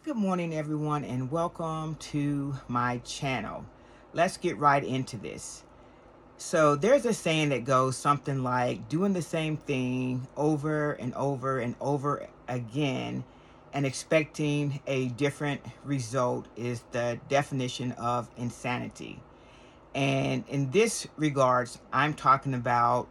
Good morning, everyone, and welcome to my channel. Let's get right into this. So, there's a saying that goes something like doing the same thing over and over and over again and expecting a different result is the definition of insanity. And in this regards, I'm talking about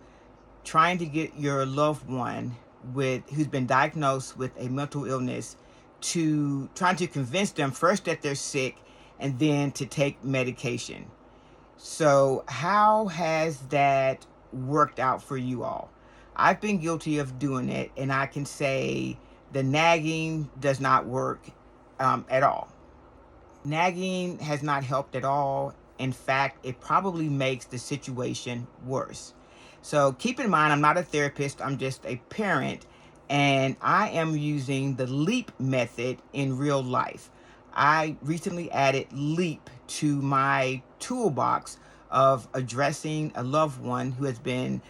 trying to get your loved one who's been diagnosed with a mental illness to trying to convince them first that they're sick and then to take medication. So how has that worked out for you all? I've been guilty of doing it, and I can say the nagging does not work at all. Nagging has not helped at all. In fact, it probably makes the situation worse. So keep in mind, I'm not a therapist, I'm just a parent, and I am using the LEAP method in real life. I recently added LEAP to my toolbox of addressing a loved one who has been,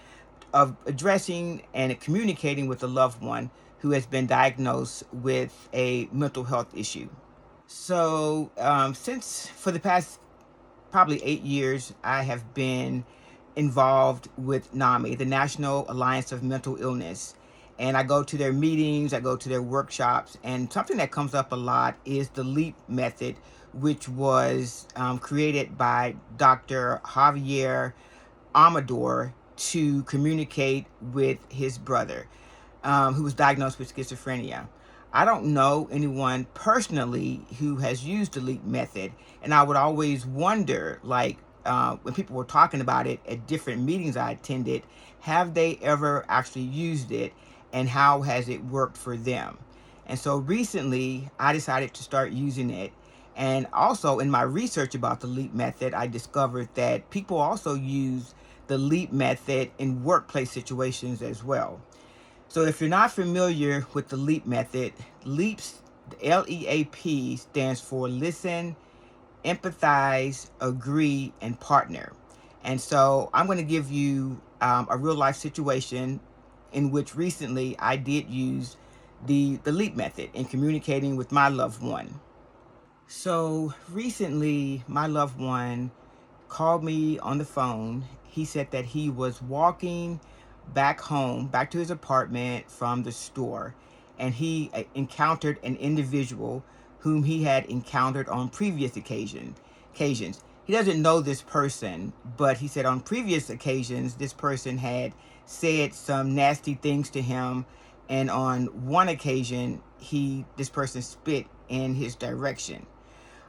of addressing and communicating with a loved one who has been diagnosed with a mental health issue. So, since for the past probably 8 years, I have been involved with NAMI, the National Alliance of Mental Illness. And I go to their meetings, I go to their workshops, and something that comes up a lot is the LEAP method, which was created by Dr. Javier Amador to communicate with his brother, who was diagnosed with schizophrenia. I don't know anyone personally who has used the LEAP method, and I would always wonder, like, when people were talking about it at different meetings I attended, have they ever actually used it, and how has it worked for them? And so recently, I decided to start using it. And also in my research about the LEAP method, I discovered that people also use the LEAP method in workplace situations as well. So if you're not familiar with the LEAP method, LEAPS, LEAP stands for listen, empathize, agree, and partner. And so I'm going to give you a real life situation in which recently I did use the LEAP method in communicating with my loved one. So recently, my loved one called me on the phone. He said that he was walking back home, back to his apartment from the store, and he encountered an individual whom he had encountered on previous occasions. He doesn't know this person, but he said on previous occasions this person had said some nasty things to him, and on one occasion this person spit in his direction.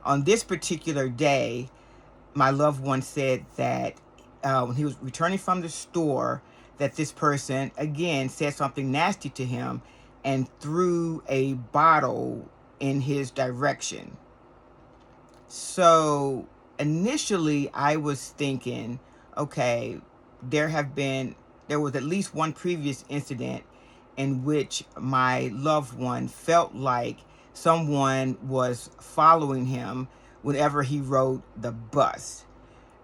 On this particular day, my loved one said that when he was returning from the store, that this person again said something nasty to him and threw a bottle in his direction. So initially I was thinking, okay, there was at least one previous incident in which my loved one felt like someone was following him whenever he rode the bus.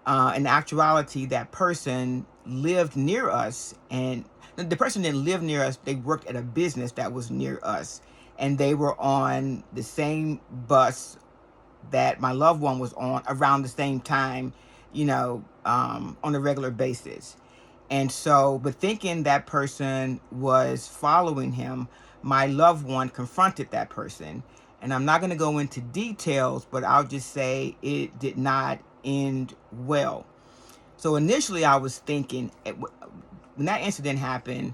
In actuality, that person lived near us, and the person didn't live near us. They worked at a business that was near us, and they were on the same bus that my loved one was on around the same time, on a regular basis. And so, but thinking that person was following him, my loved one confronted that person. And I'm not going to go into details, but I'll just say it did not end well. So initially, I was thinking, when that incident happened,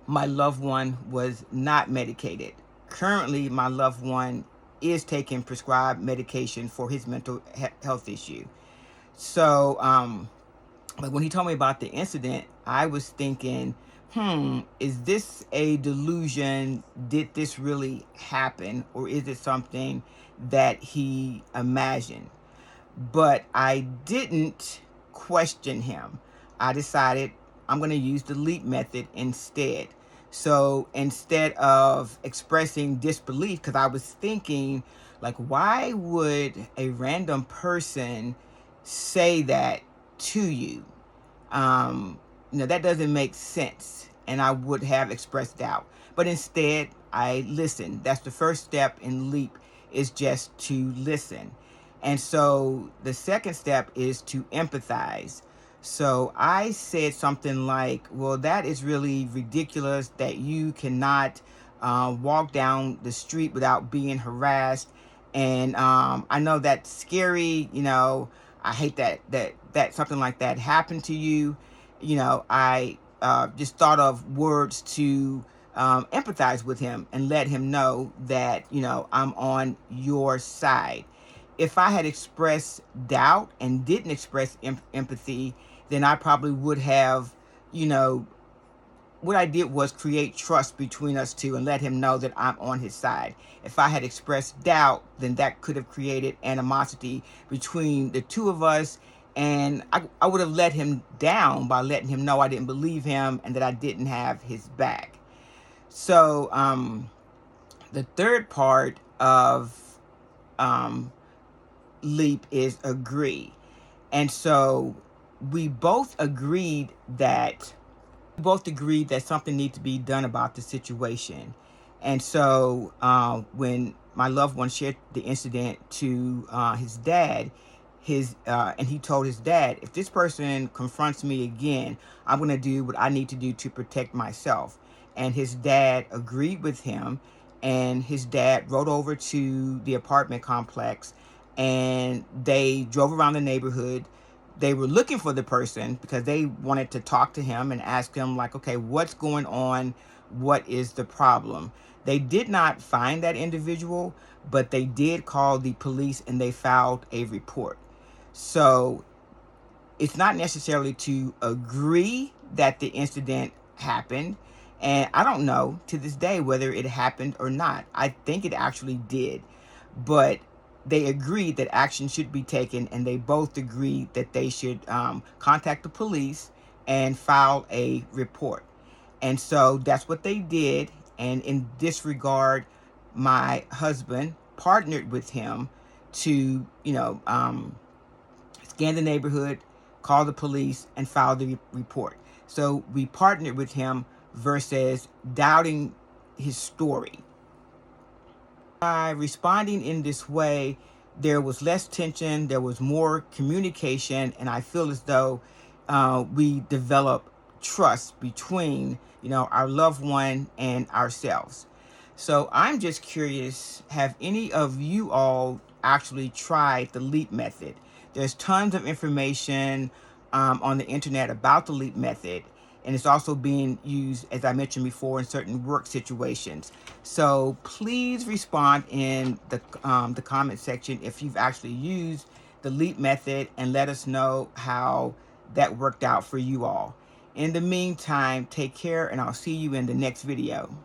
my loved one was not medicated. Currently, my loved one is taking prescribed medication for his mental health issue. So, but when he told me about the incident, I was thinking, is this a delusion? Did this really happen? Or is it something that he imagined? But I didn't question him. I decided I'm going to use the LEAP method instead. So instead of expressing disbelief, because I was thinking, like, why would a random person say that to you? That doesn't make sense. And I would have expressed doubt. But instead, I listened. That's the first step in LEAP, is just to listen. And so the second step is to empathize. So I said something like, well, that is really ridiculous that you cannot walk down the street without being harassed. And I know that's scary. I hate that something like that happened to you. I just thought of words to empathize with him and let him know that, I'm on your side. If I had expressed doubt and didn't express empathy, then I probably would have, what I did was create trust between us two and let him know that I'm on his side. If I had expressed doubt, then that could have created animosity between the two of us. And I would have let him down by letting him know I didn't believe him and that I didn't have his back. So the third part of LEAP is agree. And so we both agreed that something needs to be done about the situation. And so when my loved one shared the incident to his dad, and he told his dad, if this person confronts me again, I'm going to do what I need to do to protect myself. And his dad agreed with him, and his dad rode over to the apartment complex, and they drove around the neighborhood. They were looking for the person because they wanted to talk to him and ask him, like, okay, what's going on? What is the problem? They did not find that individual, but they did call the police and they filed a report. So it's not necessarily to agree that the incident happened. And I don't know to this day whether it happened or not. I think it actually did. But they agreed that action should be taken, and they both agreed that they should contact the police and file a report. And so that's what they did. And in this regard, my husband partnered with him to, scan the neighborhood, call the police, and file the report. So we partnered with him versus doubting his story. By responding in this way, there was less tension, there was more communication, and I feel as though we develop trust between, our loved one and ourselves. So I'm just curious, have any of you all actually tried the LEAP method? There's tons of information on the internet about the LEAP method, and it's also being used, as I mentioned before, in certain work situations. So please respond in the comment section if you've actually used the LEAP method, and let us know how that worked out for you all. In the meantime, take care, and I'll see you in the next video.